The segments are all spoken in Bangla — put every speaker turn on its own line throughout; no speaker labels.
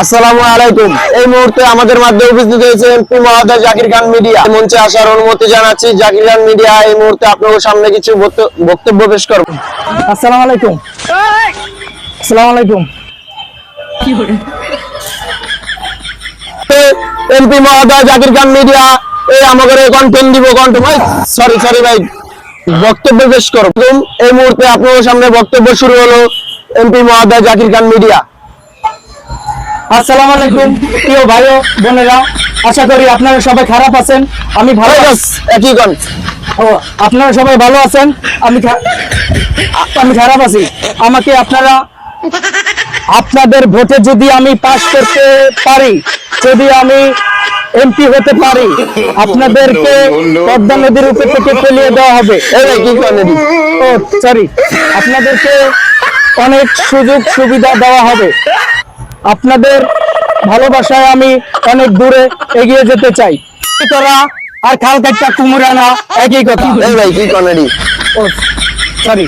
আসসালামু আলাইকুম। এই মুহূর্তে আমাদের মাঝে উপস্থিত হয়েছে এমপি মহোদয় জাকির খান মিডিয়া। মঞ্চে আসার অনুমতি জানাচ্ছি। জাকির খান মিডিয়া এই মুহূর্তে আপনাদের সামনে কিছু বক্তব্য পেশ করবে।
আসসালামু আলাইকুম। আসসালামু আলাইকুম।
এমপি মহোদয় জাকির খান মিডিয়া এই আমাদের কন্টেন্ট দিব সরি ভাই বক্তব্য পেশ করব। এই মুহূর্তে আপনাদের সামনে বক্তব্য শুরু হলো এমপি মহোদয় জাকির খান মিডিয়া।
আসসালামু আলাইকুম প্রিয় ভাই ও বোনেরা, আশা করি আপনারা সবাই খারাপ আছেন। আমি ভালো আছি।
একই কোন
আপনারা সবাই ভালো আছেন। আমি খারাপ আছি। আমাকে আপনারা আপনাদের ভোটে যদি আমি পাস করতে পারি, যদি আমি এমপি হতে পারি, আপনাদেরকে পদ্মা নদীর উপর থেকে ফেলিয়ে দেওয়া হবে। ও সরি, আপনাদেরকে অনেক সুযোগ সুবিধা দেওয়া হবে। আপনাদের ভালোবাসায় আমি অনেক দূরে এগিয়ে যেতে চাই। তোরা আর খাল কাটটা কুমুরানা একই কথা। ও সরি,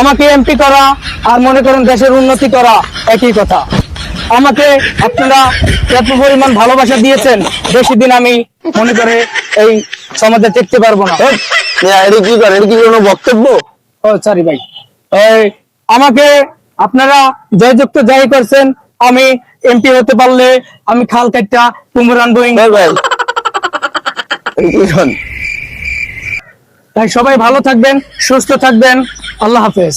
আমাকে এমপি করা আর মনে করেন দেশের উন্নতি করা একই কথা। আমাকে আপনারা এত পরিমাণ ভালোবাসা দিয়েছেন, বেশি দিন আমি মনে করে এই সমাজে টিকতে পারবো না।
বক্তব্য?
ও সরি ভাই, আমাকে আপনারা জয়যুক্ত যাই করছেন। আমি এমপি হতে পারলে আমি খাল কাটটা কুমুরান বই। তাই সবাই ভালো থাকবেন, সুস্থ থাকবেন। আল্লাহ হাফেজ।